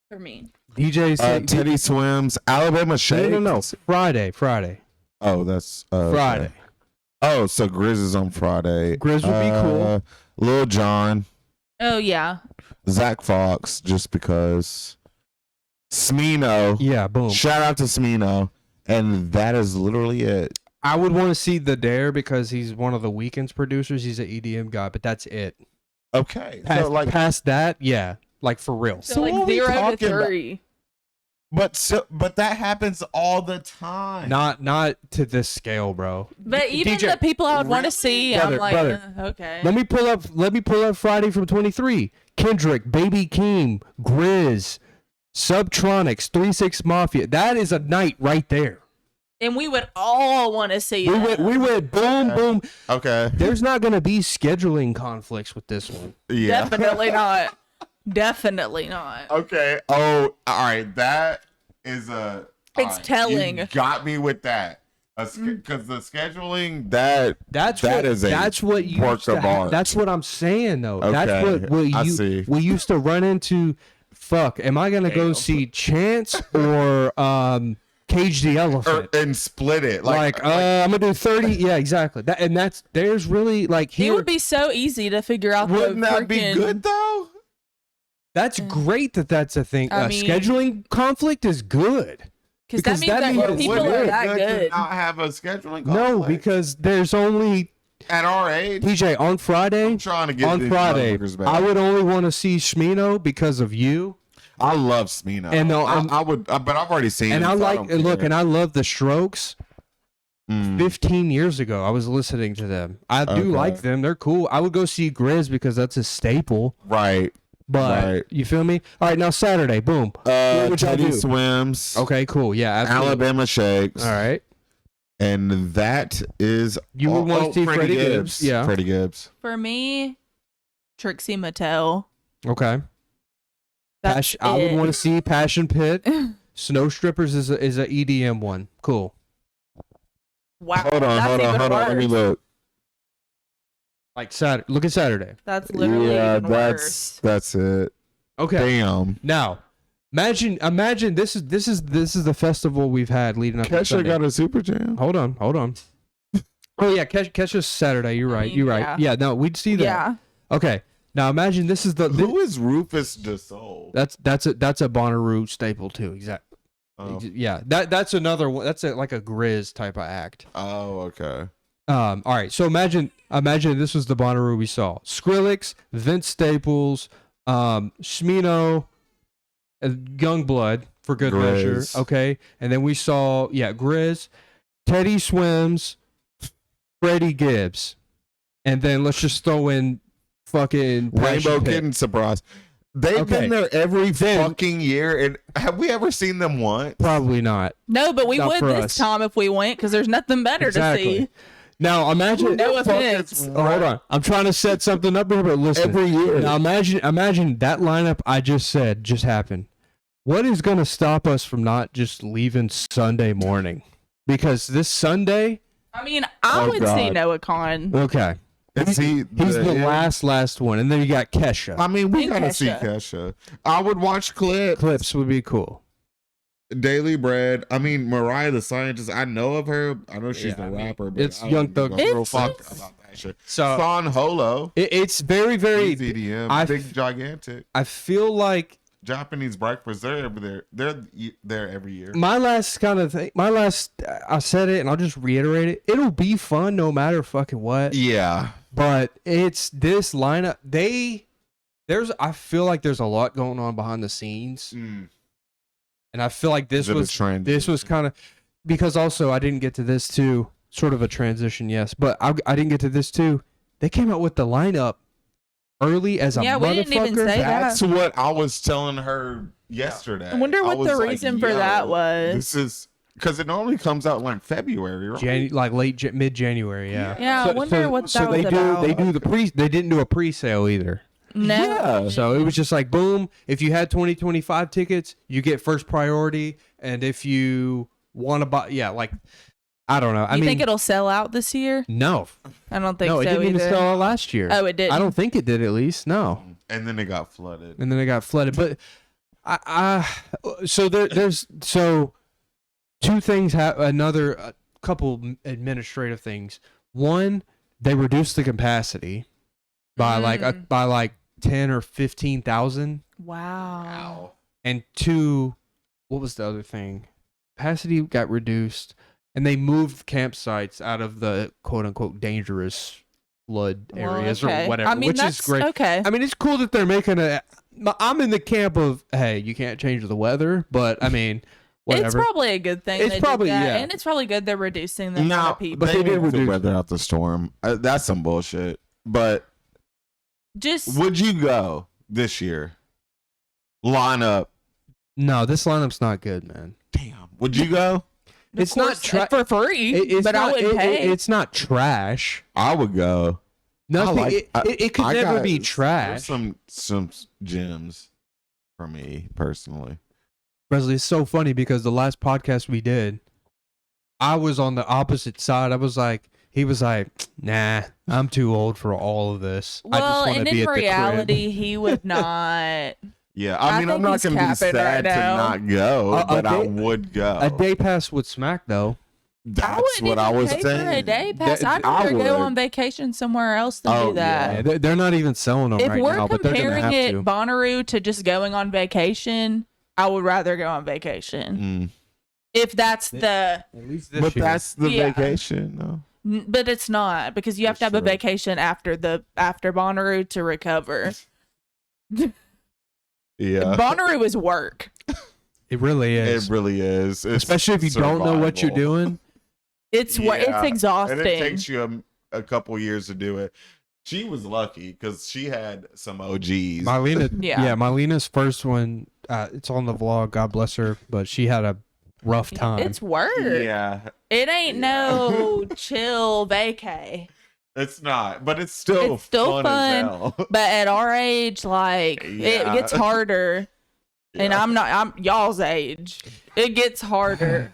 for me. DJ Teddy Swims, Alabama Shakes. No. Friday. Oh, that's Friday. Okay. Oh, so Grizz is on Friday. Grizz would be cool. Lil Jon, Oh yeah. Zach Fox, just because. Smino. Yeah, boom. Shout out to Smino. And that is literally it. I would want to see The Dare because he's one of the Weeknd's producers. He's an EDM guy, but that's it. Okay. Past that, yeah, like for real. So like what are we 0 to talking about? 3. But that happens all the time. Not to this scale, bro. But even DJ, the people I would want to see, Brother, I'm like, brother. Okay. Let me pull up Friday from 23. Kendrick, Baby Keem, Grizz, Subtronics, 3-6 Mafia. That is a night right there. And we would all want to see that. We went boom, boom. Okay. There's not going to be scheduling conflicts with this one. Yeah. Definitely not. Definitely not. Okay. Oh, all right. That is a. It's all right, telling. You got me with that. Because the scheduling, That's what you work used to of have. art. That's what I'm saying though. Okay, That's what I see. we used to run into. Fuck, am I gonna go see Chance or Cage the Elephant? and split it. I'm gonna do 30. Yeah, exactly. There's really like It would be so easy to figure out. Wouldn't that be freaking- good though? That's great that's a thing. I mean- Scheduling conflict is good. Because that means that people Wouldn't are it that be good good. to not have a scheduling conflict? No, because there's only at our age, TJ on Friday. I'm trying to get on these Friday. motherfuckers back. I would only want to see Smino because of you. I love Smino. And no, I would, but I've already seen And him. I so like don't and look, care. and I love the Strokes. Mm. 15 years ago, I was listening to them. I do Okay. like them. They're cool. I would go see Grizz because that's a staple. Right. But Right. you feel me? All right, now Saturday, boom. What would y'all Teddy do? Swims. Okay, cool. Yeah, absolutely. Alabama Shakes. All right. And that is You would want to see Freddie Gibbs. Yeah. Freddie Gibbs. For me, Trixie Mattel. Okay. That's I would it. want to see Passion Pit. Snow Strippers is a EDM one. Cool. Wow. Hold on. Let me look. Like Saturday. Look at Saturday. That's literally even worse. that's it. Okay. Damn. Now, imagine this is the festival we've had leading up to Kesha Sunday. got a super jam. Hold on. Oh yeah, Kesha's Saturday. You're right. mean, You're yeah. right. Yeah. No, we'd see that. Yeah. Okay. Now imagine this is Who is Rufus DeSoul? that's a Bonnaroo staple too. Exactly. Oh. Yeah. That's another one. That's like a Grizz type of act. Oh, okay. All right. So imagine this was the Bonnaroo we saw. Skrillex, Vince Staples, Smino, Youngblood for good measure. Grizz. Okay. And then we saw Grizz, Teddy Swims, Freddie Gibbs, and then let's just throw in fucking Rainbow Passion Pit. Kitten surprise. They've Okay. been there every Then- fucking year, and have we ever seen them once? Probably not. No, but we Not would for this us. time if we went because there's nothing better Exactly. to see. Now imagine. No offense. Hold on. I'm trying to set something up here, but listen. Every year. Now imagine that lineup I just said just happened. What is going to stop us from not just leaving Sunday morning? Because this Sunday, I mean, I would see God. Noah Khan. okay, Is he he's the yeah. last one, and then you got Kesha. I mean, we And gotta see Kesha. Kesha. I would watch Clips would be cool. Daily Bread. I mean, Mariah the Scientist. I know of her. I know she's Yeah, a I mean, rapper, but it's I Young don't Thug. give a real It's- fuck about that shit. So Son Holo. it's very, very. He's EDM. I Big gigantic. I feel like Japanese breakfast. They're over there. They're there every year. my last kind of thing. I said it, and I'll just reiterate it. It'll be fun no matter fucking what. Yeah. But it's this lineup. I feel like there's a lot going on behind the scenes, Mm. and I feel like this Is it a was trend? kind of because also I didn't get to this too. Sort of a transition, yes, but I didn't get to this too. They came out with the lineup early as a Yeah, we motherfucker. didn't even say that. That's what I was telling her yesterday. I wonder what was the like, reason for yo, that was. This is because it normally comes out like February, right? Like mid January, yeah. Yeah, I wonder what that was they about. They do the They didn't do a pre-sale either. No. Yeah. So it was just like boom. If you had 2025 tickets, you get first priority, and if you want to buy, yeah, like I don't know. I You mean, think it'll sell out this year? no, I don't think no, so it didn't either. even sell out last year. Oh, it didn't? I don't think it did. At least no. And then it got flooded. And then it got flooded. But so there's two things. A couple administrative things. One, they reduced the capacity by like 10 or 15,000. Wow. And two, what was the other thing? Capacity got reduced, and they moved campsites out of the quote unquote dangerous flood areas okay. or whatever, I mean, which that's is great. okay. I mean, it's cool that they're making I'm in the camp of, hey, you can't change the weather, but I mean, whatever. It's probably a good thing. It's they probably- did that, yeah. and it's probably good they're reducing the amount of people. but they did moved the reduce- weather out the storm. That's some bullshit. But Just would you go this year? Line up. No, this lineup's not good, man. Damn. Would you go? It's of not course, for free, it's but not, I wouldn't pay. It's not trash. I would go. Nothing. It could I never got be trash. Some gems for me personally. Presley, it's so funny because the last podcast we did, I was on the opposite side. He was like, nah, I'm too old for all of this. I just well, want and to be in at reality, he would not. Yeah, I I mean, I'm think not he's going to be capping right sad to now. not go, but I day- would go. A day pass would smack though. That's wouldn't what I even was pay for a saying. day pass. I'd I rather go would. on vacation somewhere else than Oh, do that. Yeah, they're not even selling them If right we're now, but they're gonna comparing have it to. Bonnaroo to just going on vacation, I would rather go on vacation. Mm. If that's the, At least this But year. that's the Yeah. vacation, though. but it's not because you have to That's have a true. vacation after Bonnaroo to recover. Yeah, Bonnaroo is work. It really is. it really is. It's Especially if you don't know what you're survival. doing. It's Yeah. it's exhausting. And it takes you a couple years to do it. She was lucky because she had some OGs. Marlena, Yeah. Marlena's first one, it's on the vlog, God bless her, but she had a rough time. It's work. Yeah, It ain't no chill vacay. it's not, but it's still still fun. As fun. hell. But at our age, like it Yeah. gets harder. And Yeah. I'm y'all's age. It gets harder.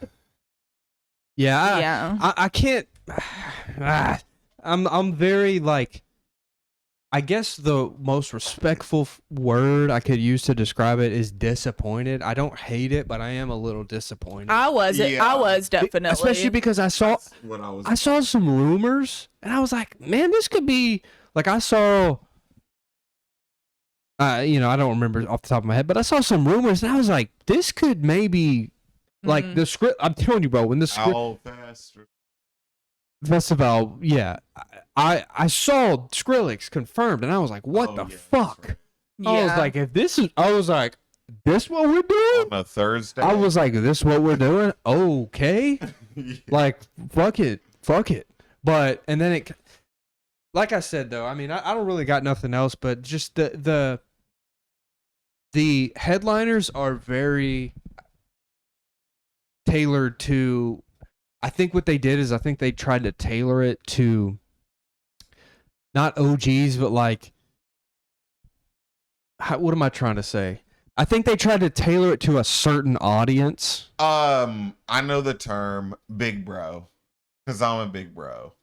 yeah, Yeah. I can't. I'm very like. I guess the most respectful word I could use to describe it is disappointed. I don't hate it, but I am a little disappointed. I was definitely. Especially because I saw That's what I was. some rumors and I was like, man, this could be like I saw. I don't remember off the top of my head, but I saw some rumors and I was like, this could maybe like the script. I'm telling you, bro, when the script Owl Fest. festival, yeah, I saw Skrillex confirmed and I was like, what Oh, the yeah, that's fuck? right. I was like, this what we're doing? On a Thursday. I was like, this what we're doing? Okay. Like, fuck it. But, and then it, like I said, though, I mean, I don't really got nothing else, but just the headliners are very tailored to, I think what they did is I think they tried to tailor it to not OGs, but like, what am I trying to say? I think they tried to tailor it to a certain audience. I know the term big bro because I'm a big bro.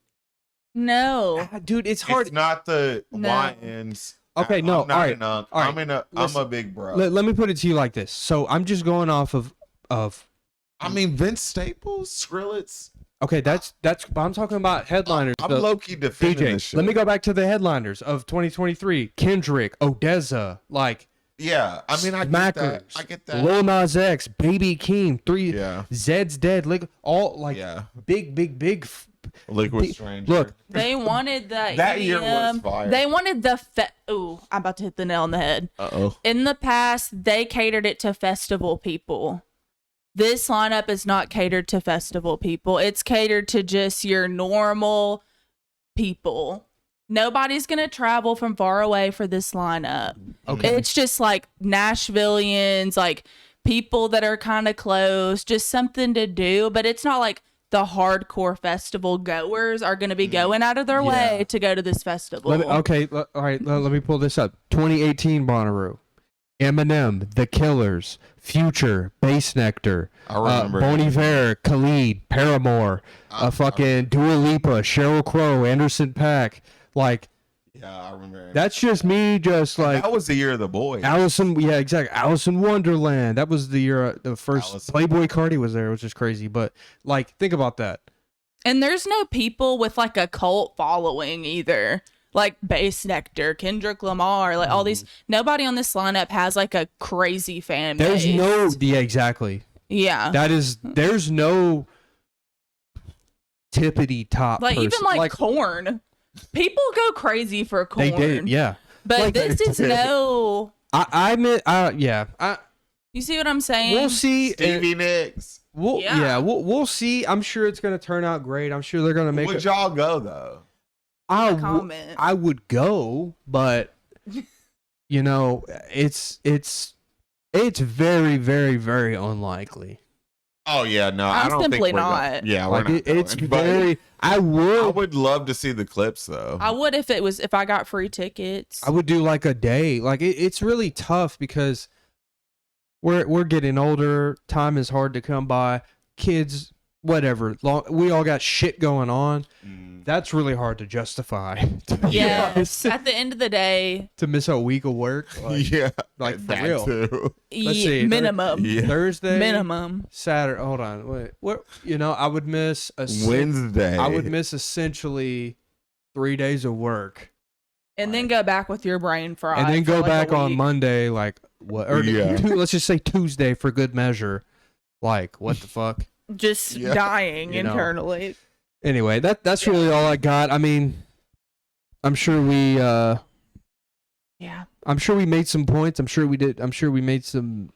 no. Dude, it's hard. It's not the No. YNs. Okay, no, I'm not alright, an unk. alright. I'm a big bro. Let me put it to you like this. So I'm just going off of I mean, Vince Staples, Skrillex. okay, that's but I'm talking about headliners. I'm the- low-key defending this DJ, shit. let me go back to the headliners of 2023. Kendrick, Odessa, like Yeah, I mean, I get that. Smackers, I get that. Lil Nas X, Baby Keem, Yeah. Zed's Dead, like all like Yeah. big. Liquid the- Stranger. Look, They wanted the That year was EDM. fire. They wanted the ooh, I'm about to hit the nail on the head. Uh-oh. In the past, they catered it to festival people. this lineup is not catered to festival people. It's catered to just your normal people. Nobody's going to travel from far away for this lineup. Okay. It's just like Nashvillians, like people that are kind of close, just something to do. But it's not like the hardcore festival goers are going to be going out of their way to go to this festival. All right, let me pull this up. 2018 Bonnaroo. Eminem, The Killers, Future, Bass Nectar, I remember Bon Iver, Khalid, Paramore, fucking Dua Lipa, Sheryl Crow, Anderson .Paak. Like, yeah, I remember. that's just me, just like that was the year of the boy. Allison. Yeah, exactly. Alice in Wonderland. That was the year the first Alice- Playboy Cardi was there, which is crazy. But like, think about that. And there's no people with like a cult following either. Like Bass Nectar, Kendrick Lamar, like all these. Nobody on this lineup has like a crazy fan base. There's no. Yeah, exactly. Yeah. There's no tippity top. Like person. even like Korn. People go crazy for Korn. They did, yeah. But Like- this is no. Yeah. You see what I'm saying? We'll see. Stevie Nicks. We'll see. I'm sure it's gonna turn out great. I'm sure they're gonna make. Would y'all go though? Comment. I would go, but you know, it's very, very, very unlikely. Oh yeah, no, I'm I don't simply think we're not. Going. Yeah, Like we're not. it's going, but very. I I would. would love to see the clips though. I would if I got free tickets. I would do like a day. Like it's really tough because we're getting older. Time is hard to come by. Kids, whatever. We all got shit going on. That's really hard to justify. To be Yes. honest. At the end of the day, To miss a week of work. Like, yeah, like, for that real. too. Let's see. minimum. Yeah. Thursday, Minimum. Saturday. Hold on, wait. What? You know, I would miss Wednesday. I would miss essentially 3 days of work, And then go back with your brain fried. and then for go like a back on week. Monday. Like what? Or Yeah. let's just say Tuesday for good measure. Like what the fuck? Just Yeah. dying You know. internally. Anyway, that's really all I got. I mean, I'm sure we Yeah. I'm sure we made some points. I'm sure we did. I'm sure we made some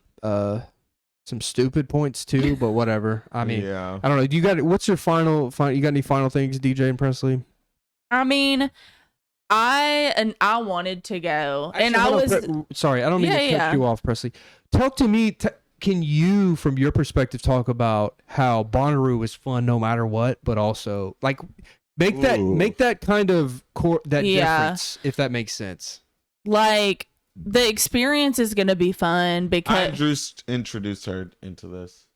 stupid points too. But whatever. I mean, yeah. I don't know. Do you got what's your final? You got any final things, DJ and Presley? I mean, I wanted to go, and I Hold was on, sorry. I don't mean to cut Yeah. you off, Presley. Talk to me. Can you, from your perspective, talk about how Bonnaroo is fun no matter what, but also like make Ooh. that kind of that Yeah. difference, if that makes sense. like the experience is gonna be fun I because just introduced her into this.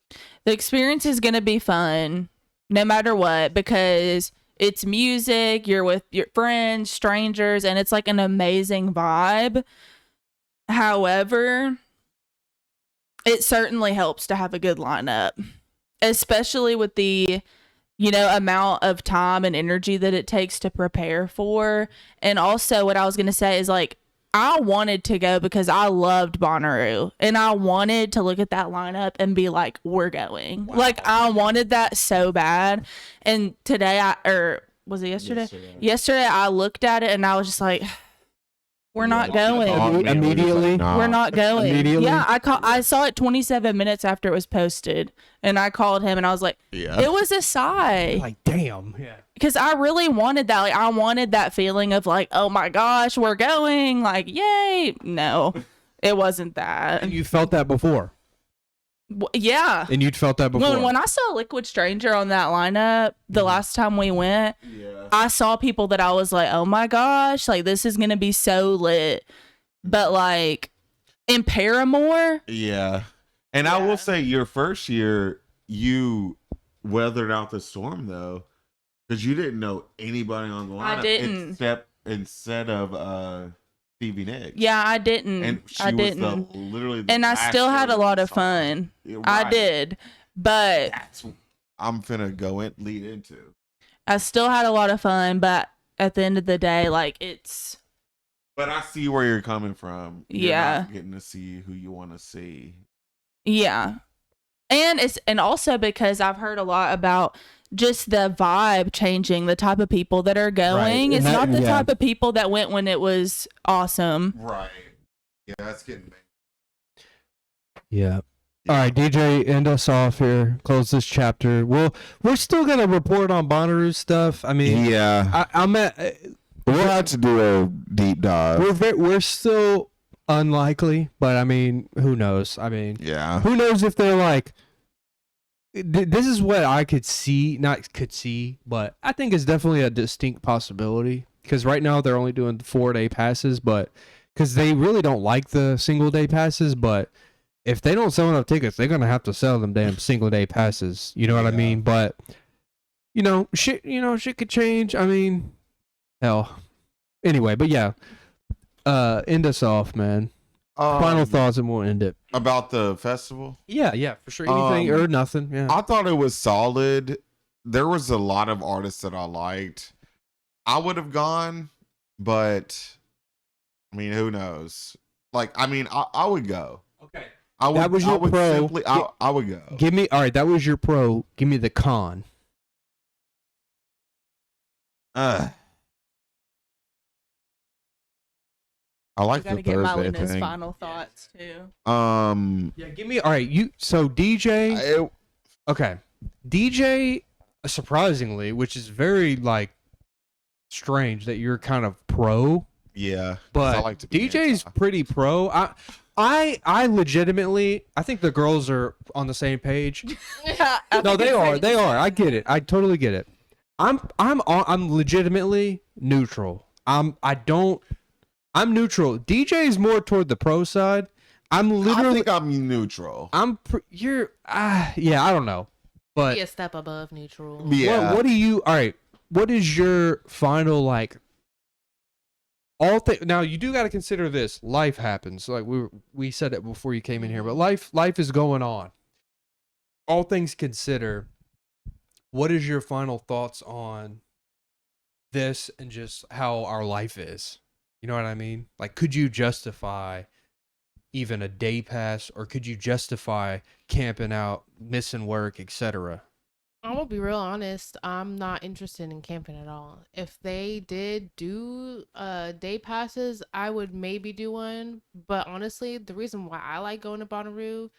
the experience is gonna be fun no matter what because it's music. You're with your friends, strangers, and it's like an amazing vibe. However, it certainly helps to have a good lineup, especially with the, amount of time and energy that it takes to prepare for. And also what I was going to say is like, I wanted to go because I loved Bonnaroo and I wanted to look at that lineup and be like, we're going. Like I wanted that so bad. And today was it yesterday? Yesterday I looked at it and I was just like, we're not going. Immediately? We're not going. Immediately? Yeah, I saw it 27 minutes after it was posted, and I called him, and I was like, Yeah. it was a sigh. Like, damn. Yeah. Because I really wanted that. Like, I wanted that feeling of like, oh my gosh, we're going. Like, yay. No, it wasn't that. And you felt that before. Yeah. And you'd felt that before. When I saw Liquid Stranger on that lineup the last time we went, I saw people that I was like, oh my gosh, like this is gonna be so lit. But like in Paramore, Yeah. And I will say your first year, you weathered out the storm though. Because you didn't know anybody on the line. I didn't. Instead of Stevie Nicks. yeah, I didn't. And she I was didn't. literally And I last still had show a lot you of saw. fun. Yeah, I right. did. But That's what I'm finna lead into. I still had a lot of fun, but at the end of the day, like it's But I see where you're coming from. You're Yeah. not getting to see who you want to see. yeah. And also because I've heard a lot about just the vibe changing, the type of people that are going. Right. It's And that- not the yeah. type of people that went when it was awesome. Right. Yeah, that's getting. Yeah. All right, DJ, end us off here. Close this chapter. We're still gonna report on Bonnaroo stuff. I mean, Yeah, I'm at. we'll have to do a deep dive. We're still unlikely, but I mean, who knows? I mean, Yeah. who knows if they're like. This is what I could see, not could see, but I think is definitely a distinct possibility. Because right now they're only doing 4-day passes, but because they really don't like the single-day passes, but if they don't sell enough tickets, they're gonna have to sell them damn single-day passes. You know what I mean? But shit could change. I mean, hell. Anyway, but yeah, end us off, man. Final thoughts, and we'll end it. About the festival? Yeah, for sure. Anything or nothing. Yeah. I thought it was solid. There was a lot of artists that I liked. I would have gone, but I mean, who knows? Like, I mean, I would go. Okay. I would. That was your pro. I would go. Give me. All right, that was your pro. Give me the con. I like Gotta the get Thursday Malina's thing. final thoughts too. Yeah, give me. All right, So DJ. Okay, DJ. Surprisingly, which is very like strange that you're kind of pro, yeah, 'cause but I like to be DJ's anti. pretty pro. I legitimately. I think the girls are on the same page. No, they are. They are. I get it. I totally get it. I'm legitimately neutral. I'm neutral. DJ's more toward the pro side. I think I'm neutral. Yeah, I don't know. But Be a step above neutral. Yeah. what do you all right, what is your final like now you do got to consider this. Life happens. Like we said it before you came in here, but life is going on. All things considered, what is your final thoughts on this and just how our life is? You know what I mean? Like, could you justify even a day pass, or could you justify camping out, missing work, etc.? I'm gonna be real honest. I'm not interested in camping at all. If they did do day passes, I would maybe do one. But honestly, the reason why I like going to Bonnaroo,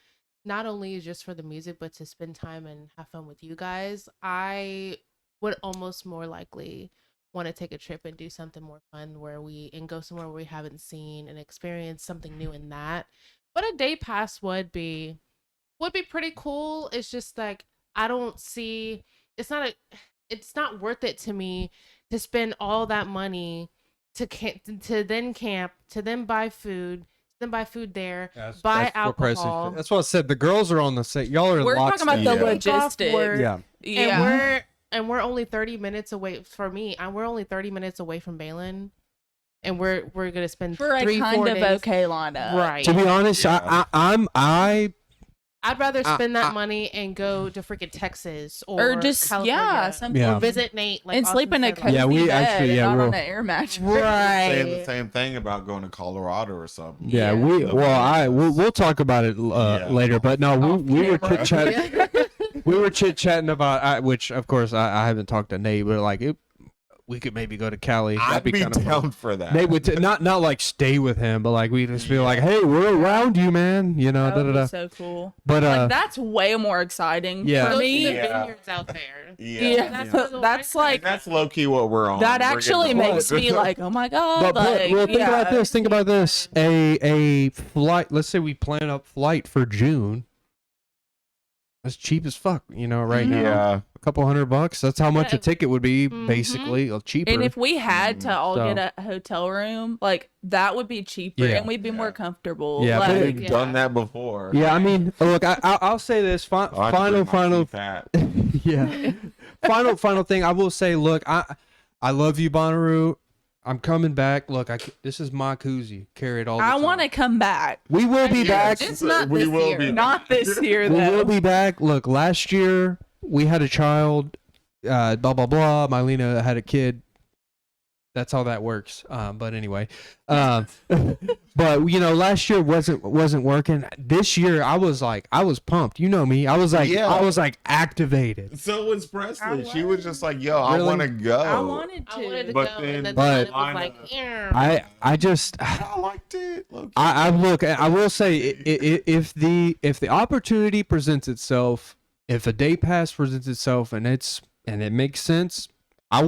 not only is just for the music, but to spend time and have fun with you guys. I would almost more likely want to take a trip and do something more fun and go somewhere we haven't seen and experience something new in that. But a day pass would be pretty cool. It's just like I don't see it's not worth it to me to spend all that money to then camp, to then buy food, there, buy alcohol. That's what I said. The girls are on the same. Y'all are. We're talking about the Yeah. logistics. Yeah. Yeah. And we're only 30 minutes away for me. We're only 30 minutes away from Balin, and we're gonna spend For a 3-4 kind of days. okay lineup. Right. To be honest, Yeah. I'd rather spend that money and go to freaking Texas or just California, something. or visit Nate, like And sleep Austin in a said, cozy Yeah, we bed actually- and yeah, not we'll- on an air mattress. Saying the right. same thing about going to Colorado or something. Yeah, Yeah. we'll talk about it later. But no, we were camera. chit chatting. We were chit chatting about which, of course, I haven't talked to Nate, but like we could maybe go to Cali. I'd That'd be kind of down fun. for that. Nate would not like stay with him, but like we just be like, hey, we're around you, man. You know, That would da be da da. so cool. But Like that's way more exciting Yeah. for Go to me. the Yeah. vineyards out there. Yeah, that's like That's low key what we're on. that We're actually getting makes close. me like, oh my god. But like, well, think yeah. about this. Think about this. A flight. Let's say we plan a flight for June. That's cheap as fuck, right now. Yeah. A couple $100. That's how much Yeah. a ticket would be, Mhm. basically, or cheaper. And if we had to all So- get a hotel room, like that would be cheaper, Yeah. and we'd be more comfortable. Yeah, but like, We've done that before. yeah, I mean, look, I'll say this. Oh, I have to bring my Final, CPAP. yeah. Final thing. I will say, look, I love you, Bonnaroo. I'm coming back. Look, this is my koozie. Carry it all the I time. want to come back. We will be back. Just not We this will year. be back. Not this year We though. will be back. Look, last year we had a child. Blah blah blah. Mylena had a kid. That's how that works. But anyway, but last year wasn't working. This year I was pumped. You know me. I was like activated. So was Presley. I She was just like, "Yo, I Really? want to go." I wanted I wanted to to. But go, then- and then but- it was like, "Eh." I just I liked it. low-key. I look. I will say if the opportunity presents itself, if a day pass presents itself, and it makes sense, I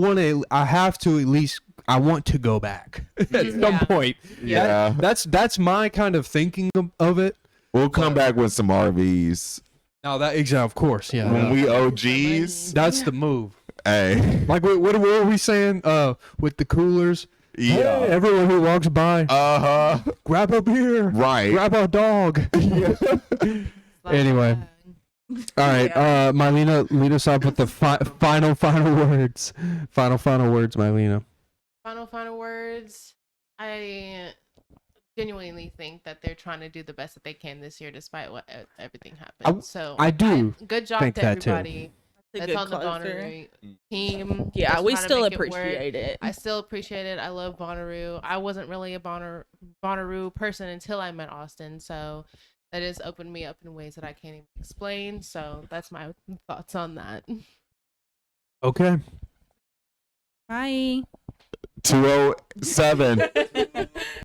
have to at least. I want to go back at some point. Yeah. That's my kind of thinking of it. We'll come back with some RVs No, of course, yeah. when we OGs. That's the move. Hey, Like what were we saying? With the coolers. Hey, yeah. everyone who walks by, grab a beer. Right. Grab a dog. Anyway. All right, Mylena, lead us off with the final words. Final words, Mylena. Final words. I genuinely think that they're trying to do the best that they can this year, despite what everything happened. I do Good job think to that too. everybody It's a that's good on the closer. Bonnaroo team. Yeah, that's we trying to still make it work. appreciate it. I still appreciate it. I love Bonnaroo. I wasn't really a Bonnaroo person until I met Austin, so that has opened me up in ways that I can't even explain. So that's my thoughts on that. Okay. Bye. 207.